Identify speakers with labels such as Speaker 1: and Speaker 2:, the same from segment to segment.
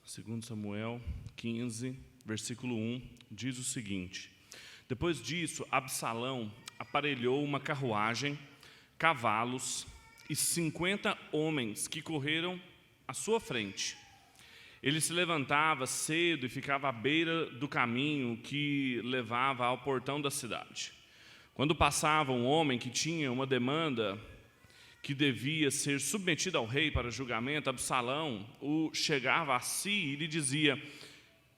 Speaker 1: 2 Samuel 15, versículo 1, diz o seguinte: Depois disso, Absalão aparelhou uma carruagem, cavalos e 50 homens que correram à sua frente. Ele se levantava cedo e ficava à beira do caminho que levava ao portão da cidade. Quando passava um homem que tinha uma demanda que devia ser submetida ao rei para julgamento, Absalão o chegava a si e lhe dizia: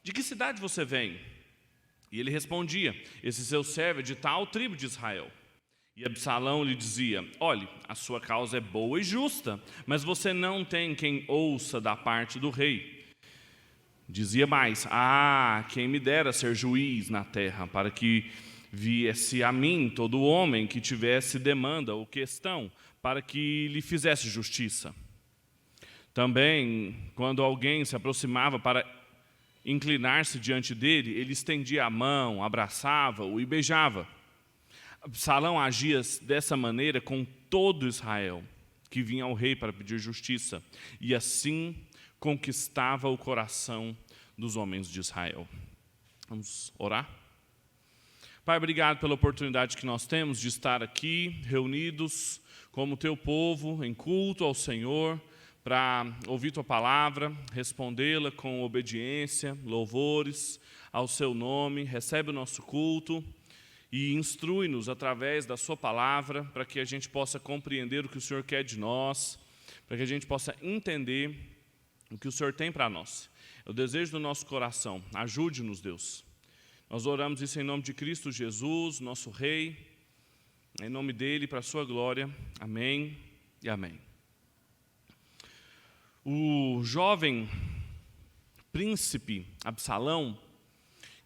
Speaker 1: De que cidade você vem? E ele respondia: Esse seu servo é de tal tribo de Israel. E Absalão lhe dizia: Olhe, a sua causa é boa e justa, mas você não tem quem ouça da parte do rei. Dizia mais: quem me dera ser juiz na terra, para que viesse a mim todo homem que tivesse demanda ou questão, para que lhe fizesse justiça. Também, quando alguém se aproximava para inclinar-se diante dele, ele estendia a mão, abraçava-o e beijava. Absalão agia dessa maneira com todo Israel, que vinha ao rei para pedir justiça, e assim conquistava o coração dos homens de Israel. Vamos orar? Pai, obrigado pela oportunidade que nós temos de estar aqui, reunidos como teu povo, em culto ao Senhor, para ouvir tua palavra, respondê-la com obediência, louvores ao seu nome. Recebe o nosso culto e instrui-nos através da sua palavra, para que a gente possa compreender o que o Senhor quer de nós, para que a gente possa entender o que o Senhor tem para nós. É o desejo do nosso coração. Ajude-nos, Deus. Nós oramos isso em nome de Cristo Jesus, nosso Rei, em nome dele, para a sua glória. Amém e amém. O jovem príncipe Absalão,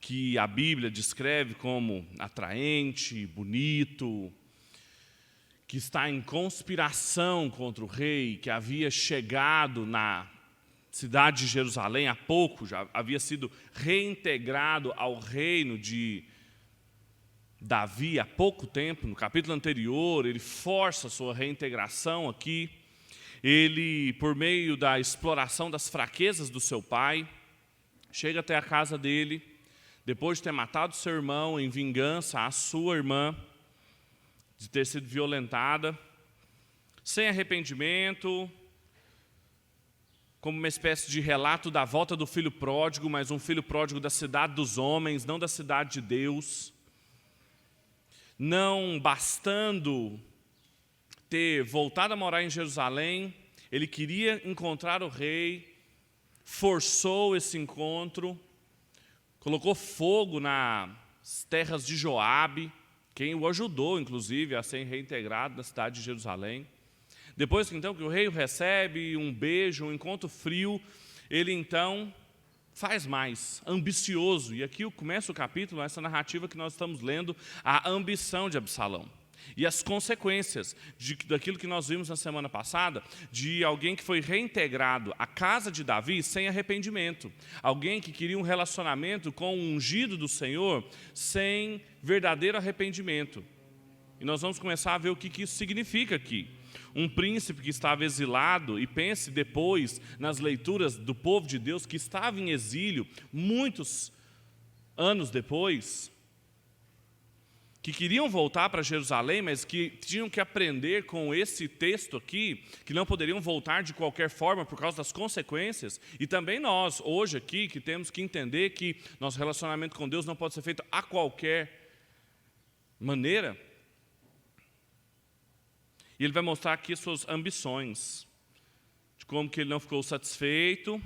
Speaker 1: que a Bíblia descreve como atraente, bonito, que está em conspiração contra o rei, que havia chegado na cidade de Jerusalém há pouco, já havia sido reintegrado ao reino de Davi há pouco tempo. No capítulo anterior, ele força a sua reintegração aqui. Ele, por meio da exploração das fraquezas do seu pai, chega até a casa dele, depois de ter matado seu irmão em vingança à sua irmã, de ter sido violentada, sem arrependimento, como uma espécie de relato da volta do filho pródigo, mas um filho pródigo da cidade dos homens, não da cidade de Deus. Não bastando ter voltado a morar em Jerusalém, ele queria encontrar o rei, forçou esse encontro, colocou fogo nas terras de Joabe, quem o ajudou, inclusive, a ser reintegrado na cidade de Jerusalém. Depois então que o rei o recebe, um beijo, um encontro frio, ele então faz mais, ambicioso. E aqui começa o capítulo, essa narrativa que nós estamos lendo, a ambição de Absalão. E as consequências daquilo que nós vimos na semana passada, de alguém que foi reintegrado à casa de Davi sem arrependimento. Alguém que queria um relacionamento com o ungido do Senhor sem verdadeiro arrependimento. E nós vamos começar a ver o que isso significa aqui. Um príncipe que estava exilado, e pense depois nas leituras do povo de Deus que estava em exílio muitos anos depois, que queriam voltar para Jerusalém, mas que tinham que aprender com esse texto aqui, que não poderiam voltar de qualquer forma por causa das consequências. E também nós, hoje aqui, que temos que entender que nosso relacionamento com Deus não pode ser feito a qualquer maneira. E ele vai mostrar aqui suas ambições, de como que ele não ficou satisfeito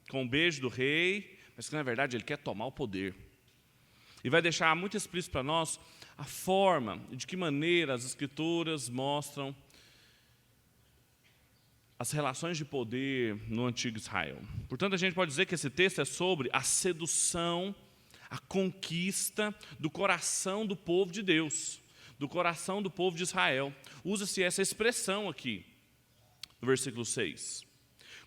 Speaker 1: com o beijo do rei, mas que na verdade ele quer tomar o poder. E vai deixar muito explícito para nós a forma, de que maneira as Escrituras mostram as relações de poder no antigo Israel. Portanto, a gente pode dizer que esse texto é sobre a sedução, a conquista do coração do povo de Deus, do coração do povo de Israel. Usa-se essa expressão aqui, no versículo 6.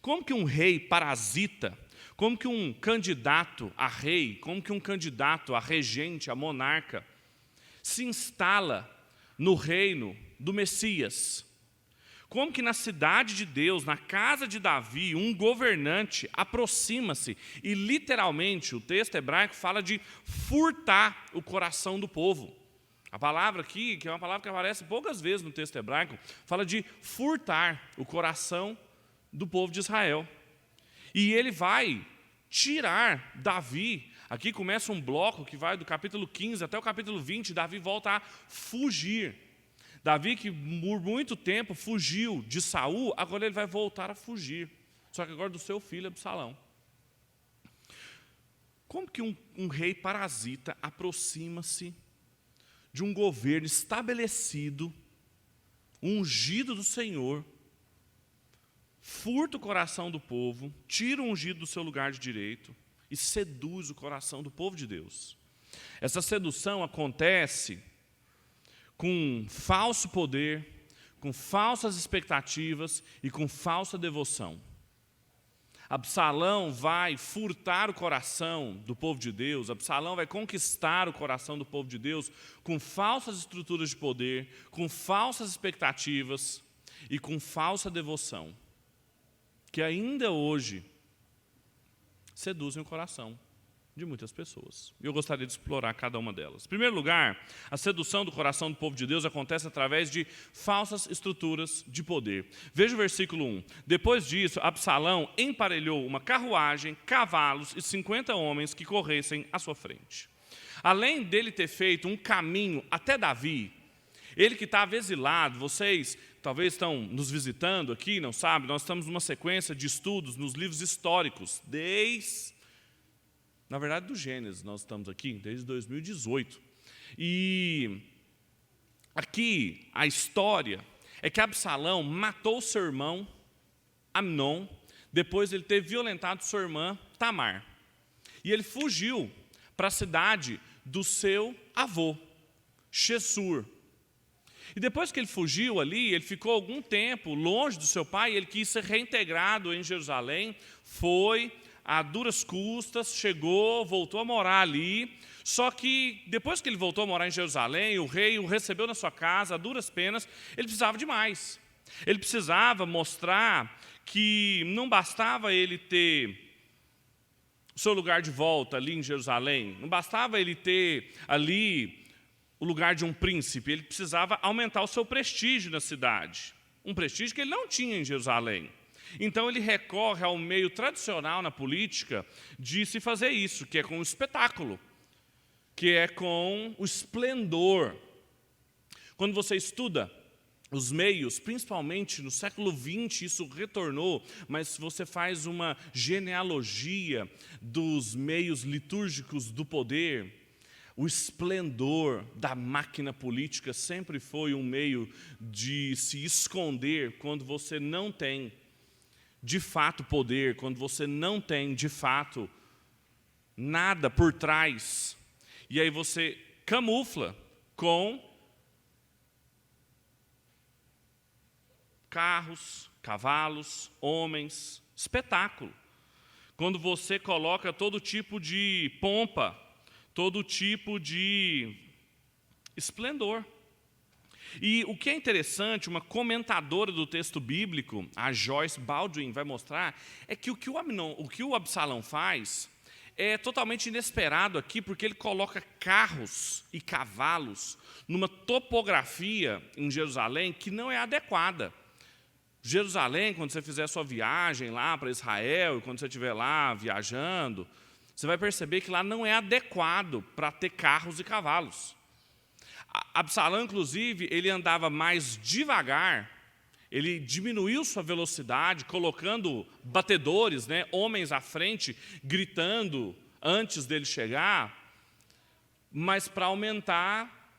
Speaker 1: Como que um rei parasita, como que um candidato a rei, como que um candidato a regente, a monarca, se instala no reino do Messias? Como que na cidade de Deus, na casa de Davi, um governante aproxima-se e literalmente o texto hebraico fala de furtar o coração do povo. A palavra aqui, que é uma palavra que aparece poucas vezes no texto hebraico, fala de furtar o coração do povo de Israel. E ele vai tirar Davi. Aqui começa um bloco que vai do capítulo 15 até o capítulo 20, Davi volta a fugir. Davi, que por muito tempo fugiu de Saul, agora ele vai voltar a fugir. Só que agora do seu filho Absalão. Como que um rei parasita aproxima-se de um governo estabelecido, ungido do Senhor, furta o coração do povo, tira o ungido do seu lugar de direito e seduz o coração do povo de Deus? Essa sedução acontece com falso poder, com falsas expectativas e com falsa devoção. Absalão vai furtar o coração do povo de Deus, Absalão vai conquistar o coração do povo de Deus com falsas estruturas de poder, com falsas expectativas e com falsa devoção, que ainda hoje seduzem o coração de muitas pessoas. E eu gostaria de explorar cada uma delas. Em primeiro lugar, a sedução do coração do povo de Deus acontece através de falsas estruturas de poder. Veja o versículo 1. Depois disso, Absalão emparelhou uma carruagem, cavalos e 50 homens que corressem à sua frente. Além dele ter feito um caminho até Davi, ele que estava exilado, vocês talvez estão nos visitando aqui, não sabem, nós estamos numa sequência de estudos nos livros históricos, na verdade, do Gênesis, nós estamos aqui desde 2018. E aqui a história é que Absalão matou seu irmão, Amnon, depois ele ter violentado sua irmã, Tamar. E ele fugiu para a cidade do seu avô, Gessur. E depois que ele fugiu ali, ele ficou algum tempo longe do seu pai, ele quis ser reintegrado em Jerusalém, foi a duras custas, chegou, voltou a morar ali, só que depois que ele voltou a morar em Jerusalém, o rei o recebeu na sua casa, a duras penas, ele precisava de mais. Ele precisava mostrar que não bastava ele ter o seu lugar de volta ali em Jerusalém, não bastava ele ter ali o lugar de um príncipe, ele precisava aumentar o seu prestígio na cidade, um prestígio que ele não tinha em Jerusalém. Então ele recorre ao meio tradicional na política de se fazer isso, que é com o espetáculo, que é com o esplendor. Quando você estuda os meios, principalmente no século XX, isso retornou, mas se você faz uma genealogia dos meios litúrgicos do poder, o esplendor da máquina política sempre foi um meio de se esconder quando você não tem de fato poder, quando você não tem de fato nada por trás. E aí você camufla com carros, cavalos, homens, espetáculo. Quando você coloca todo tipo de pompa, todo tipo de esplendor. E o que é interessante, uma comentadora do texto bíblico, a Joyce Baldwin, vai mostrar, é que o que o Absalão faz é totalmente inesperado aqui, porque ele coloca carros e cavalos numa topografia em Jerusalém que não é adequada. Jerusalém, quando você fizer a sua viagem lá para Israel, e quando você estiver lá viajando, você vai perceber que lá não é adequado para ter carros e cavalos. Absalão, inclusive, ele andava mais devagar, ele diminuiu sua velocidade, colocando batedores, homens à frente, gritando antes dele chegar, mas para aumentar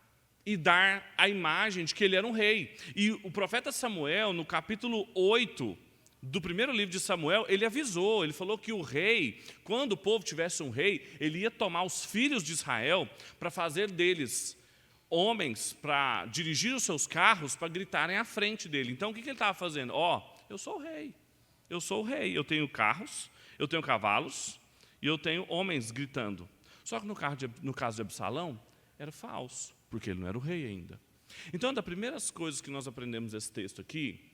Speaker 1: e dar a imagem de que ele era um rei. E o profeta Samuel, no capítulo 8 do primeiro livro de Samuel, ele avisou, ele falou que o rei, quando o povo tivesse um rei, ele ia tomar os filhos de Israel para fazer deles homens para dirigir os seus carros, para gritarem à frente dele. Então, o que ele estava fazendo? Eu sou o rei, eu tenho carros, eu tenho cavalos, e eu tenho homens gritando. Só que no caso de Absalão, era falso, porque ele não era o rei ainda. Então, uma das primeiras coisas que nós aprendemos nesse texto aqui,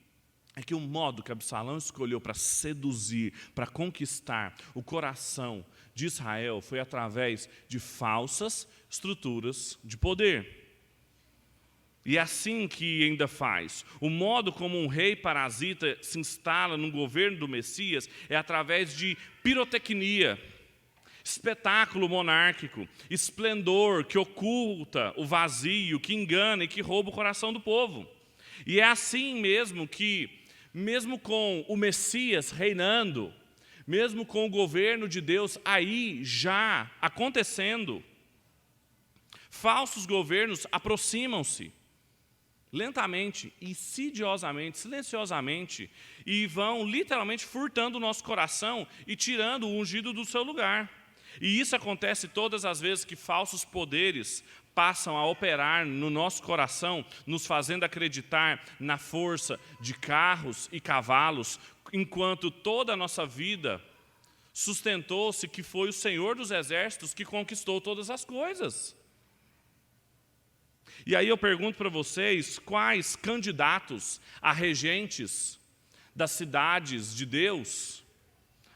Speaker 1: é que o modo que Absalão escolheu para seduzir, para conquistar o coração de Israel foi através de falsas estruturas de poder. E é assim que ainda faz. O modo como um rei parasita se instala no governo do Messias é através de pirotecnia, espetáculo monárquico, esplendor que oculta o vazio, que engana e que rouba o coração do povo. E é assim mesmo que, mesmo com o Messias reinando, mesmo com o governo de Deus aí já acontecendo, falsos governos aproximam-se lentamente, insidiosamente, silenciosamente, e vão literalmente furtando o nosso coração e tirando o ungido do seu lugar. E isso acontece todas as vezes que falsos poderes passam a operar no nosso coração, nos fazendo acreditar na força de carros e cavalos, enquanto toda a nossa vida sustentou-se que foi o Senhor dos Exércitos que conquistou todas as coisas. E aí eu pergunto para vocês, quais candidatos a regentes das cidades de Deus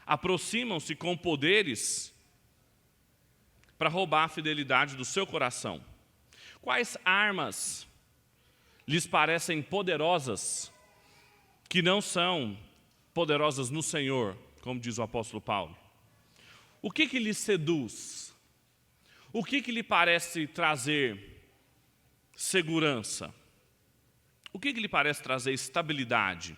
Speaker 1: aproximam-se com poderes para roubar a fidelidade do seu coração? Quais armas lhes parecem poderosas, que não são poderosas no Senhor, como diz o apóstolo Paulo? O que lhe seduz? O que lhe parece trazer segurança? O que lhe parece trazer estabilidade?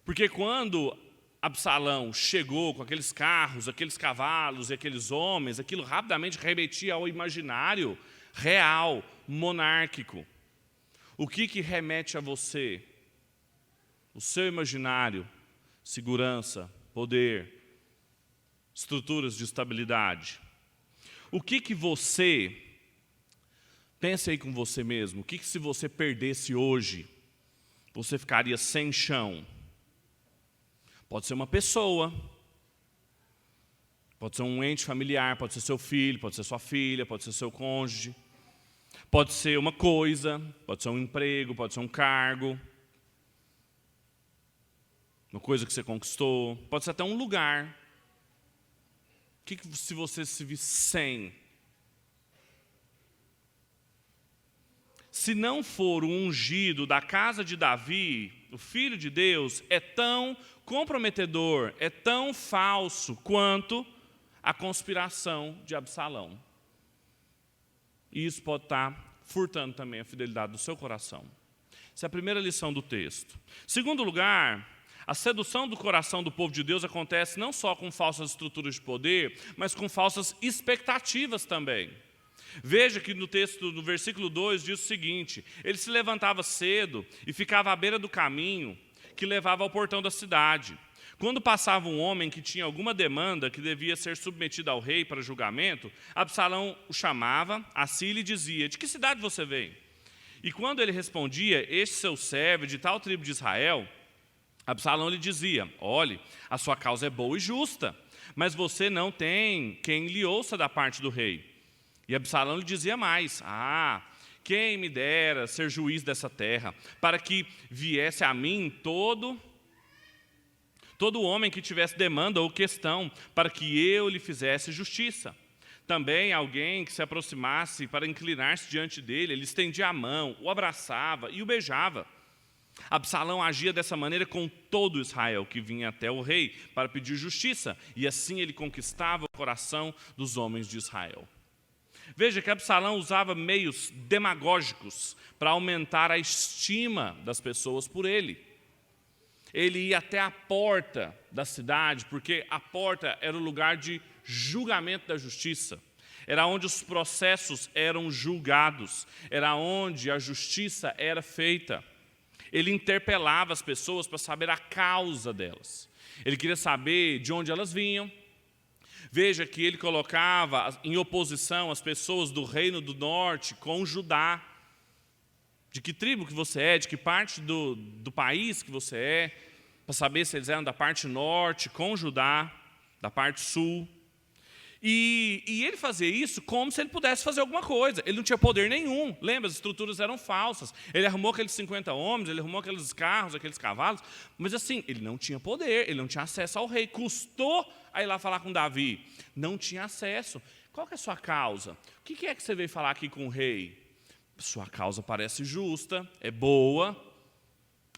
Speaker 1: Porque quando Absalão chegou com aqueles carros, aqueles cavalos e aqueles homens, aquilo rapidamente remetia ao imaginário real, monárquico. O que remete a você? O seu imaginário, segurança, poder, estruturas de estabilidade. O que você... Pense aí com você mesmo, o que se você perdesse hoje, você ficaria sem chão? Pode ser uma pessoa, pode ser um ente familiar, pode ser seu filho, pode ser sua filha, pode ser seu cônjuge, pode ser uma coisa, pode ser um emprego, pode ser um cargo, uma coisa que você conquistou, pode ser até um lugar. O que se você se visse sem? Se não for o ungido da casa de Davi, o Filho de Deus, é tão comprometedor, é tão falso quanto a conspiração de Absalão. E isso pode estar furtando também a fidelidade do seu coração. Essa é a primeira lição do texto. Segundo lugar, a sedução do coração do povo de Deus acontece não só com falsas estruturas de poder, mas com falsas expectativas também. Veja que no texto, no versículo 2, diz o seguinte: ele se levantava cedo e ficava à beira do caminho que levava ao portão da cidade. Quando passava um homem que tinha alguma demanda que devia ser submetida ao rei para julgamento, Absalão o chamava a si e lhe dizia: de que cidade você vem? E quando ele respondia: este seu servo de tal tribo de Israel, Absalão lhe dizia: olhe, a sua causa é boa e justa, mas você não tem quem lhe ouça da parte do rei. E Absalão lhe dizia mais: quem me dera ser juiz dessa terra, para que viesse a mim todo homem que tivesse demanda ou questão, para que eu lhe fizesse justiça. Também alguém que se aproximasse para inclinar-se diante dele, ele estendia a mão, o abraçava e o beijava. Absalão agia dessa maneira com todo Israel que vinha até o rei para pedir justiça, e assim ele conquistava o coração dos homens de Israel. Veja que Absalão usava meios demagógicos para aumentar a estima das pessoas por ele. Ele ia até a porta da cidade, porque a porta era o lugar de julgamento da justiça. Era onde os processos eram julgados, era onde a justiça era feita. Ele interpelava as pessoas para saber a causa delas. Ele queria saber de onde elas vinham. Veja que ele colocava em oposição as pessoas do reino do norte com Judá. De que tribo que você é, de que parte do país que você é, para saber se eles eram da parte norte com Judá, da parte sul. E ele fazia isso como se ele pudesse fazer alguma coisa. Ele não tinha poder nenhum. Lembra, as estruturas eram falsas. Ele arrumou aqueles 50 homens, ele arrumou aqueles carros, aqueles cavalos. Mas assim, ele não tinha poder, ele não tinha acesso ao rei. Custou a ir lá falar com Davi. Não tinha acesso. Qual que é a sua causa? O que é que você veio falar aqui com o rei? Sua causa parece justa, é boa.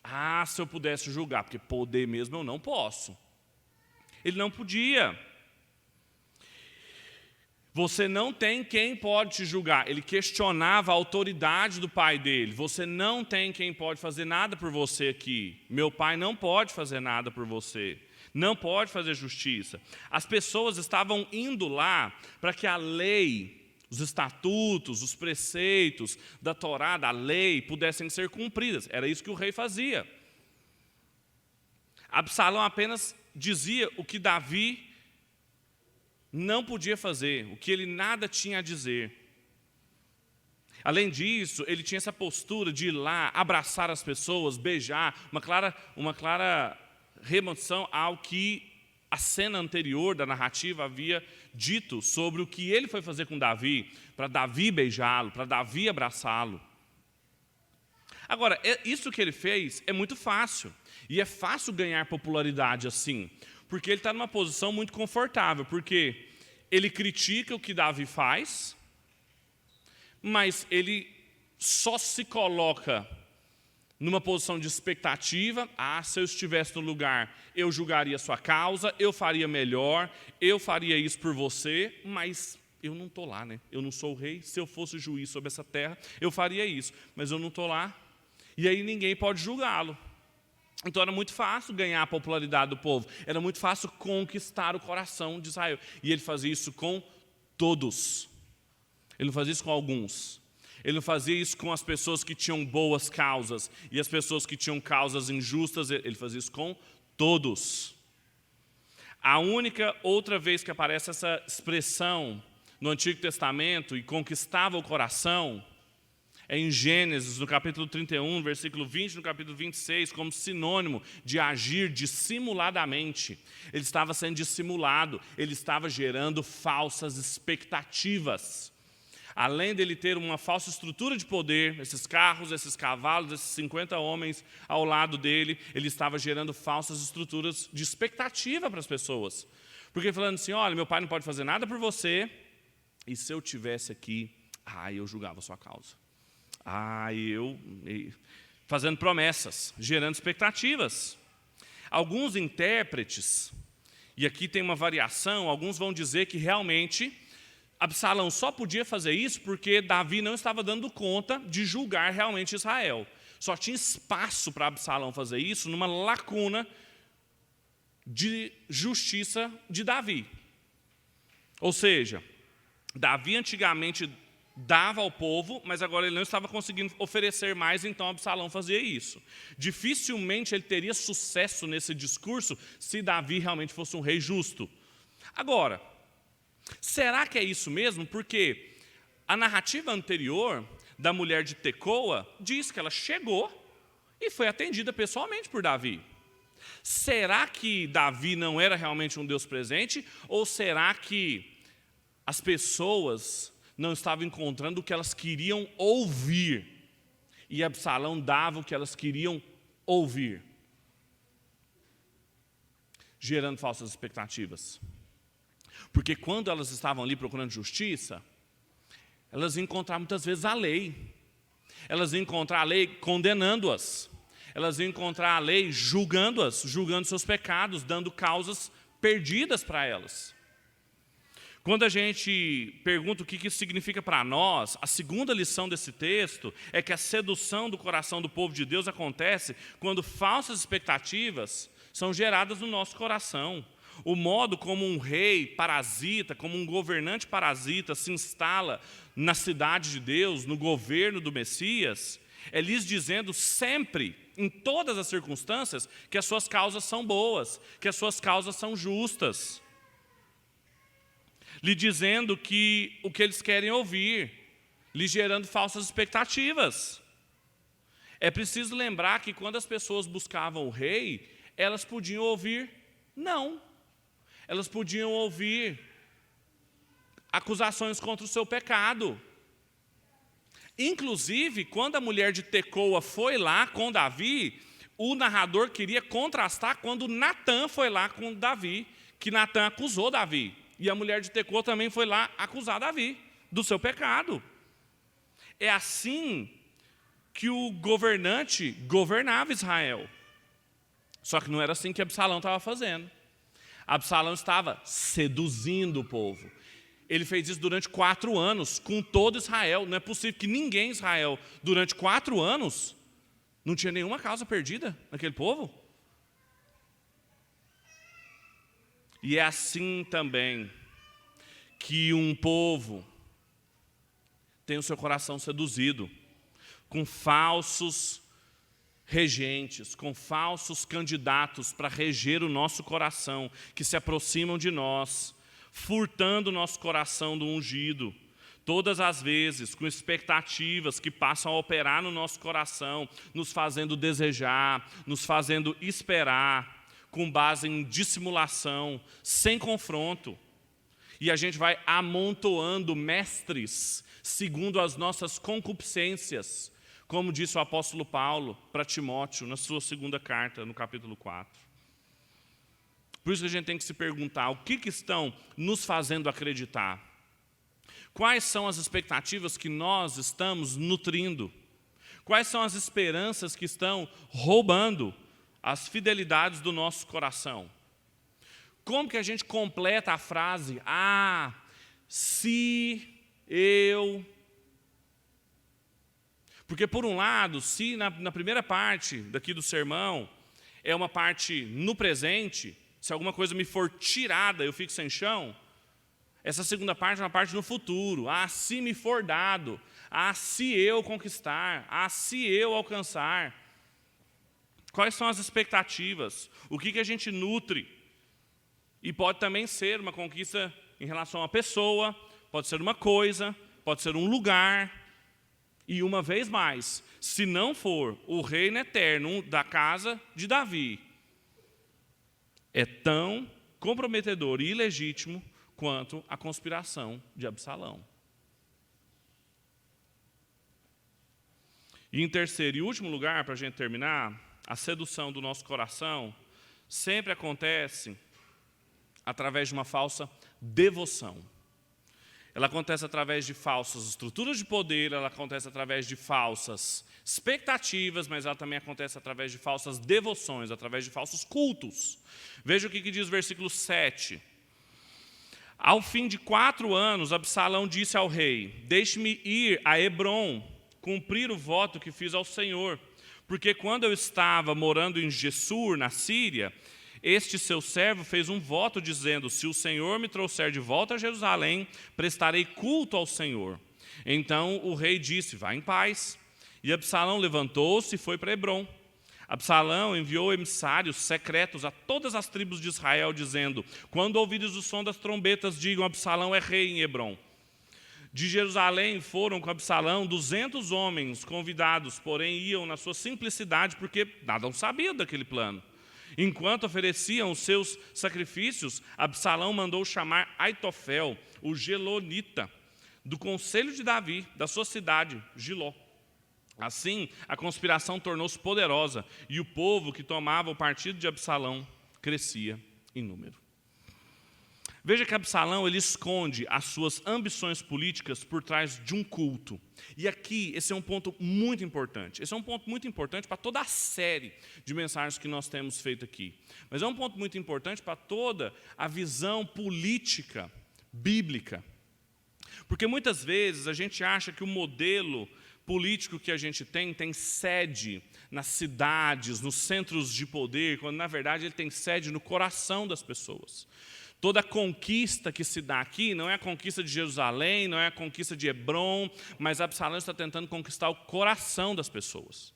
Speaker 1: Ah, se eu pudesse julgar, porque poder mesmo eu não posso. Ele não podia. Você não tem quem pode te julgar. Ele questionava a autoridade do pai dele. Você não tem quem pode fazer nada por você aqui. Meu pai não pode fazer nada por você. Não pode fazer justiça. As pessoas estavam indo lá para que a lei, os estatutos, os preceitos da Torá, da lei, pudessem ser cumpridas. Era isso que o rei fazia. Absalão apenas dizia o que Davi não podia fazer, o que ele nada tinha a dizer. Além disso, ele tinha essa postura de ir lá, abraçar as pessoas, beijar, uma clara remoção ao que a cena anterior da narrativa havia dito sobre o que ele foi fazer com Davi, para Davi beijá-lo, para Davi abraçá-lo. Agora, isso que ele fez é muito fácil, e é fácil ganhar popularidade assim, porque ele está numa posição muito confortável, porque ele critica o que Davi faz, mas ele só se coloca numa posição de expectativa. Ah, se eu estivesse no lugar, eu julgaria a sua causa, eu faria melhor, eu faria isso por você, mas eu não estou lá, né? Eu não sou o rei. Se eu fosse juiz sobre essa terra, eu faria isso, mas eu não estou lá. E aí ninguém pode julgá-lo. Então era muito fácil ganhar a popularidade do povo, era muito fácil conquistar o coração de Israel. E ele fazia isso com todos. Ele não fazia isso com alguns. Ele não fazia isso com as pessoas que tinham boas causas e as pessoas que tinham causas injustas. Ele fazia isso com todos. A única outra vez que aparece essa expressão no Antigo Testamento e conquistava o coração é em Gênesis, no capítulo 31, versículo 20, no capítulo 26, como sinônimo de agir dissimuladamente. Ele estava sendo dissimulado, ele estava gerando falsas expectativas. Além dele ter uma falsa estrutura de poder, esses carros, esses cavalos, esses 50 homens ao lado dele, ele estava gerando falsas estruturas de expectativa para as pessoas. Porque falando assim, olha, meu pai não pode fazer nada por você, e se eu tivesse aqui, eu julgava a sua causa. Fazendo promessas, gerando expectativas. Alguns intérpretes, e aqui tem uma variação, alguns vão dizer que realmente Absalão só podia fazer isso porque Davi não estava dando conta de julgar realmente Israel. Só tinha espaço para Absalão fazer isso numa lacuna de justiça de Davi. Ou seja, Davi antigamente dava ao povo, mas agora ele não estava conseguindo oferecer mais, então Absalão fazia isso. Dificilmente ele teria sucesso nesse discurso se Davi realmente fosse um rei justo. Agora, será que é isso mesmo? Porque a narrativa anterior da mulher de Tecoa diz que ela chegou e foi atendida pessoalmente por Davi. Será que Davi não era realmente um Deus presente? Ou será que as pessoas não estavam encontrando o que elas queriam ouvir e Absalão dava o que elas queriam ouvir, gerando falsas expectativas? Porque quando elas estavam ali procurando justiça, elas iam encontrar muitas vezes a lei. Elas iam encontrar a lei condenando-as. Elas iam encontrar a lei julgando-as, julgando seus pecados, dando causas perdidas para elas. Quando a gente pergunta o que isso significa para nós, a segunda lição desse texto é que a sedução do coração do povo de Deus acontece quando falsas expectativas são geradas no nosso coração. O modo como um rei parasita, como um governante parasita se instala na cidade de Deus, no governo do Messias, é lhes dizendo sempre, em todas as circunstâncias, que as suas causas são boas, que as suas causas são justas. Lhe dizendo que o que eles querem ouvir, lhe gerando falsas expectativas. É preciso lembrar que quando as pessoas buscavam o rei, elas podiam ouvir não. Elas podiam ouvir acusações contra o seu pecado. Inclusive, quando a mulher de Tecoa foi lá com Davi, o narrador queria contrastar quando Natã foi lá com Davi, que Natã acusou Davi. E a mulher de Tecoa também foi lá acusar Davi do seu pecado. É assim que o governante governava Israel. Só que não era assim que Absalão estava fazendo. Absalão estava seduzindo o povo. Ele fez isso durante 4 anos, com todo Israel. Não é possível que ninguém em Israel, durante 4 anos, não tinha nenhuma causa perdida naquele povo. E é assim também que um povo tem o seu coração seduzido, com falsos regentes, com falsos candidatos para reger o nosso coração, que se aproximam de nós, furtando o nosso coração do ungido, todas as vezes com expectativas que passam a operar no nosso coração, nos fazendo desejar, nos fazendo esperar, com base em dissimulação, sem confronto. E a gente vai amontoando mestres segundo as nossas concupiscências, como disse o apóstolo Paulo para Timóteo, na sua 2ª carta, no capítulo 4. Por isso que a gente tem que se perguntar, o que estão nos fazendo acreditar? Quais são as expectativas que nós estamos nutrindo? Quais são as esperanças que estão roubando as fidelidades do nosso coração? Como que a gente completa a frase, se eu... Porque, por um lado, se na primeira parte daqui do sermão é uma parte no presente, se alguma coisa me for tirada, eu fico sem chão, essa segunda parte é uma parte no futuro. Se me for dado, se eu conquistar, se eu alcançar. Quais são as expectativas? O que a gente nutre? E pode também ser uma conquista em relação a uma pessoa, pode ser uma coisa, pode ser um lugar. E uma vez mais, se não for o reino eterno da casa de Davi, é tão comprometedor e ilegítimo quanto a conspiração de Absalão. E em terceiro e último lugar, para a gente terminar, a sedução do nosso coração sempre acontece através de uma falsa devoção. Ela acontece através de falsas estruturas de poder, ela acontece através de falsas expectativas, mas ela também acontece através de falsas devoções, através de falsos cultos. Veja o que diz o versículo 7. Ao fim de 4 anos, Absalão disse ao rei, deixe-me ir a Hebrom, cumprir o voto que fiz ao Senhor, porque quando eu estava morando em Gessur, na Síria, este seu servo fez um voto dizendo, se o Senhor me trouxer de volta a Jerusalém, prestarei culto ao Senhor. Então o rei disse, vá em paz. E Absalão levantou-se e foi para Hebrom. Absalão enviou emissários secretos a todas as tribos de Israel, dizendo, quando ouvirdes o som das trombetas, digam, Absalão é rei em Hebrom. De Jerusalém foram com Absalão 200 homens convidados, porém iam na sua simplicidade, porque nada sabiam daquele plano. Enquanto ofereciam os seus sacrifícios, Absalão mandou chamar Aitofel, o gelonita, do conselho de Davi, da sua cidade, Giló. Assim, a conspiração tornou-se poderosa e o povo que tomava o partido de Absalão crescia em número. Veja que Absalão ele esconde as suas ambições políticas por trás de um culto. E aqui, esse é um ponto muito importante. Esse é um ponto muito importante para toda a série de mensagens que nós temos feito aqui. Mas é um ponto muito importante para toda a visão política bíblica. Porque muitas vezes a gente acha que o modelo político que a gente tem sede nas cidades, nos centros de poder, quando na verdade ele tem sede no coração das pessoas. Toda a conquista que se dá aqui não é a conquista de Jerusalém, não é a conquista de Hebrom, mas Absalão está tentando conquistar o coração das pessoas.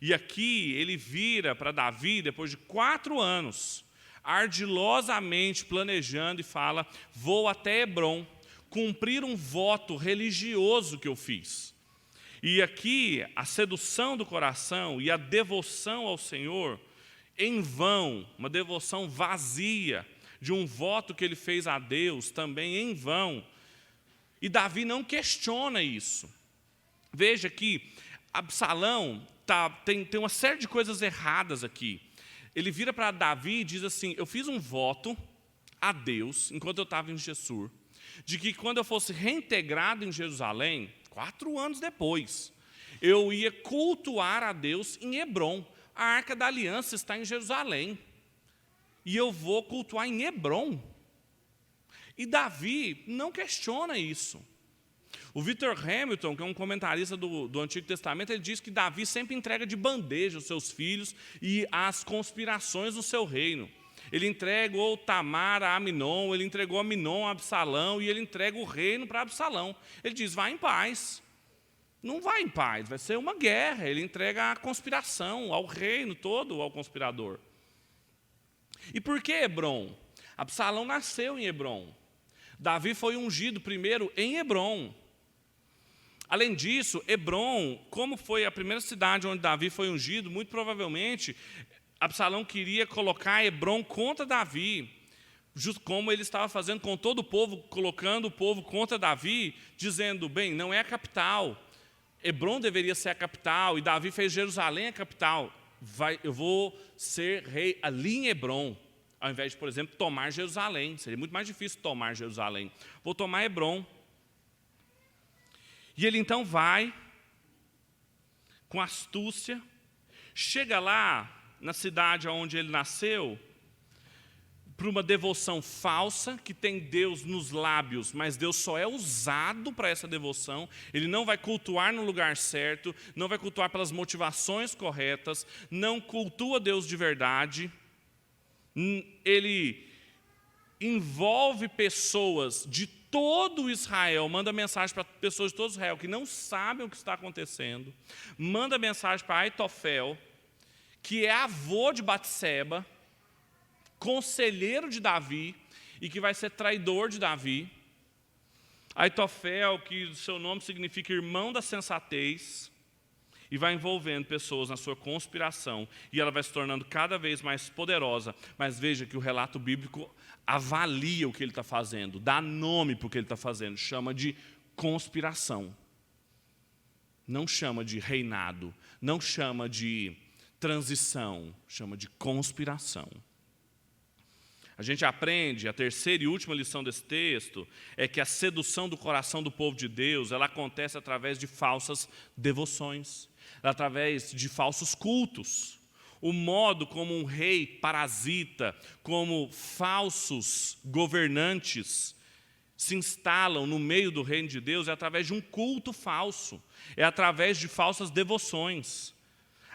Speaker 1: E aqui ele vira para Davi, depois de 4 anos, ardilosamente planejando e fala, vou até Hebrom, cumprir um voto religioso que eu fiz. E aqui a sedução do coração e a devoção ao Senhor, em vão, uma devoção vazia, de um voto que ele fez a Deus, também em vão, E Davi não questiona isso. Veja que Absalão tem uma série de coisas erradas aqui. Ele vira para Davi e diz assim: eu fiz um voto a Deus, enquanto eu estava em Gessur, de que quando eu fosse reintegrado em Jerusalém, 4 anos depois, eu ia cultuar a Deus em Hebrom. A Arca da Aliança está em Jerusalém. E eu vou cultuar em Hebrom. E Davi não questiona isso. O Victor Hamilton, que é um comentarista do Antigo Testamento, ele diz que Davi sempre entrega de bandeja os seus filhos e as conspirações do seu reino. Ele entregou Tamar a Aminon, ele entregou Aminon a Absalão, e ele entrega o reino para Absalão. Ele diz: vai em paz. Não vai em paz, vai ser uma guerra. Ele entrega a conspiração ao reino todo, ao conspirador. E por que Hebrom? Absalão nasceu em Hebrom. Davi foi ungido primeiro em Hebrom. Além disso, Hebrom, como foi a primeira cidade onde Davi foi ungido, muito provavelmente Absalão queria colocar Hebrom contra Davi, justo como ele estava fazendo com todo o povo, colocando o povo contra Davi, dizendo: bem, não é a capital, Hebrom deveria ser a capital, e Davi fez Jerusalém a capital. Eu vou ser rei ali em Hebrom, ao invés de, por exemplo, tomar Jerusalém. Seria muito mais difícil tomar Jerusalém. Vou tomar Hebrom. E ele então vai, com astúcia, chega lá na cidade onde ele nasceu, para uma devoção falsa, que tem Deus nos lábios, mas Deus só é usado para essa devoção. Ele não vai cultuar no lugar certo, não vai cultuar pelas motivações corretas, não cultua Deus de verdade. Ele envolve pessoas de todo Israel, manda mensagem para pessoas de todo Israel que não sabem o que está acontecendo, manda mensagem para Aitofel, que é avô de Batseba, conselheiro de Davi, e que vai ser traidor de Davi. Aitofel, que seu nome significa irmão da sensatez, e vai envolvendo pessoas na sua conspiração, e ela vai se tornando cada vez mais poderosa. Mas veja que o relato bíblico avalia o que ele está fazendo, dá nome para o que ele está fazendo, chama de conspiração. Não chama de reinado, não chama de transição, chama de conspiração. A gente aprende, a terceira e última lição desse texto, é que a sedução do coração do povo de Deus, ela acontece através de falsas devoções, através de falsos cultos. O modo como um rei parasita, como falsos governantes se instalam no meio do reino de Deus, é através de um culto falso, é através de falsas devoções.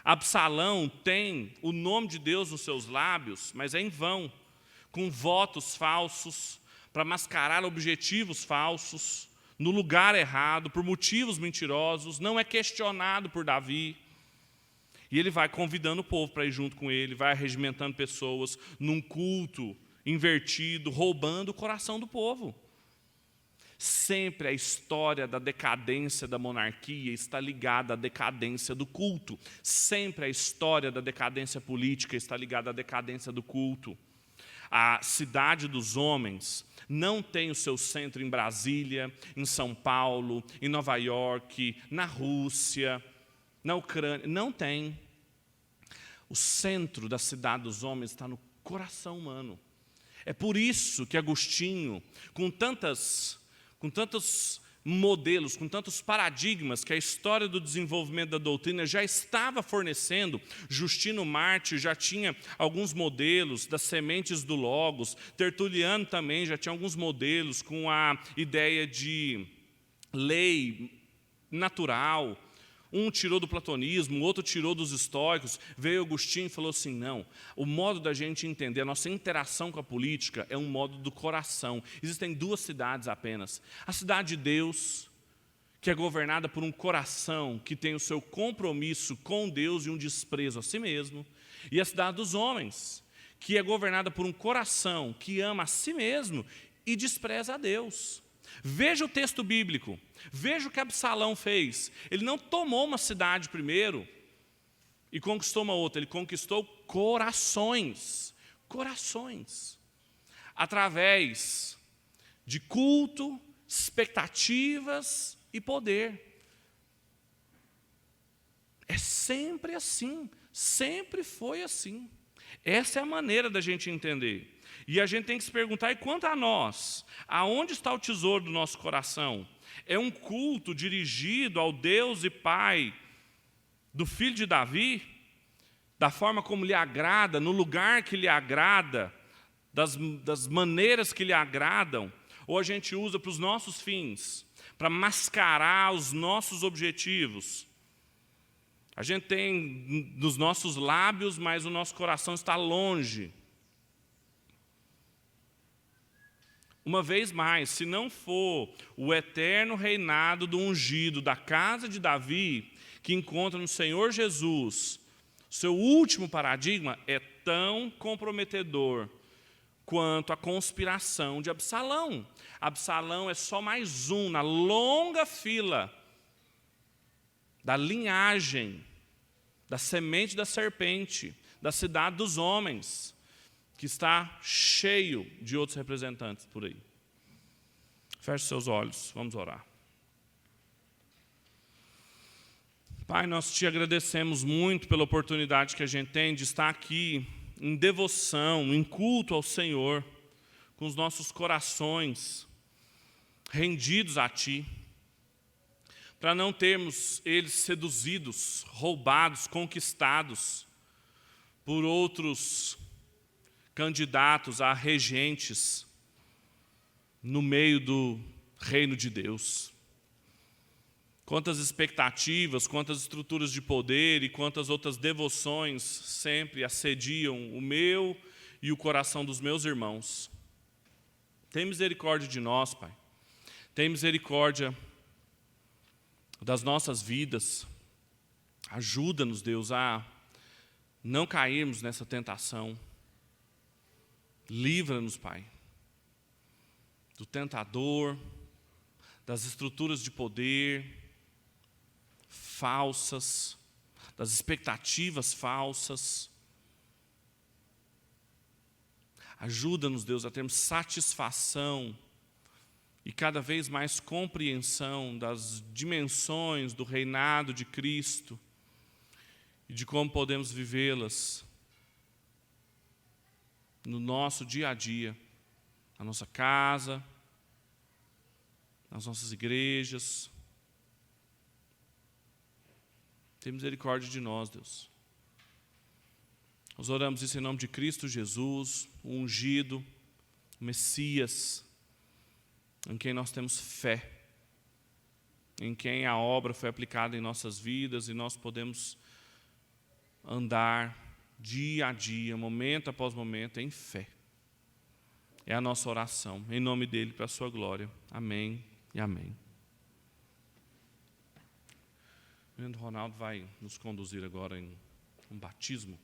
Speaker 1: Absalão tem o nome de Deus nos seus lábios, mas é em vão, com votos falsos, para mascarar objetivos falsos, no lugar errado, por motivos mentirosos, não é questionado por Davi. E ele vai convidando o povo para ir junto com ele, vai arregimentando pessoas num culto invertido, roubando o coração do povo. Sempre a história da decadência da monarquia está ligada à decadência do culto. Sempre a história da decadência política está ligada à decadência do culto. A cidade dos homens não tem o seu centro em Brasília, em São Paulo, em Nova York, na Rússia, na Ucrânia. Não tem. O centro da cidade dos homens está no coração humano. É por isso que Agostinho, com tantos modelos, com tantos paradigmas que a história do desenvolvimento da doutrina já estava fornecendo, Justino Mártir já tinha alguns modelos das sementes do Logos, Tertuliano também já tinha alguns modelos com a ideia de lei natural. Um tirou do platonismo, o outro tirou dos estoicos. Veio Agostinho e falou assim: não, o modo da gente entender a nossa interação com a política é um modo do coração. Existem 2 cidades apenas. A cidade de Deus, que é governada por um coração que tem o seu compromisso com Deus e um desprezo a si mesmo. E a cidade dos homens, que é governada por um coração que ama a si mesmo e despreza a Deus. Veja o texto bíblico, veja o que Absalão fez. Ele não tomou uma cidade primeiro e conquistou uma outra, ele conquistou corações, através de culto, expectativas e poder. É sempre assim, sempre foi assim. Essa é a maneira da gente entender. E a gente tem que se perguntar, e quanto a nós? Aonde está o tesouro do nosso coração? É um culto dirigido ao Deus e Pai do filho de Davi, da forma como lhe agrada, no lugar que lhe agrada, das maneiras que lhe agradam, ou a gente usa para os nossos fins, para mascarar os nossos objetivos? A gente tem nos nossos lábios, mas o nosso coração está longe. Uma vez mais, se não for o eterno reinado do ungido da casa de Davi, que encontra no Senhor Jesus, seu último paradigma é tão comprometedor quanto a conspiração de Absalão. Absalão é só mais um na longa fila da linhagem, da semente da serpente, da cidade dos homens, que está cheio de outros representantes por aí. Feche seus olhos, vamos orar. Pai, nós te agradecemos muito pela oportunidade que a gente tem de estar aqui em devoção, em culto ao Senhor, com os nossos corações rendidos a Ti, para não termos eles seduzidos, roubados, conquistados por outros candidatos a regentes no meio do reino de Deus. Quantas expectativas, quantas estruturas de poder e quantas outras devoções sempre assediam o meu e o coração dos meus irmãos. Tem misericórdia de nós, Pai. Tem misericórdia das nossas vidas. Ajuda-nos, Deus, a não cairmos nessa tentação. Livra-nos, Pai, do tentador, das estruturas de poder falsas, das expectativas falsas. Ajuda-nos, Deus, a termos satisfação e cada vez mais compreensão das dimensões do reinado de Cristo e de como podemos vivê-las no nosso dia a dia, na nossa casa, nas nossas igrejas. Tem misericórdia de nós, Deus. Nós oramos isso em nome de Cristo Jesus, o ungido, o Messias, em quem nós temos fé, em quem a obra foi aplicada em nossas vidas e nós podemos andar dia a dia, momento após momento, em fé. É a nossa oração, em nome dele, para a sua glória. Amém e amém. O Ronaldo vai nos conduzir agora em um batismo.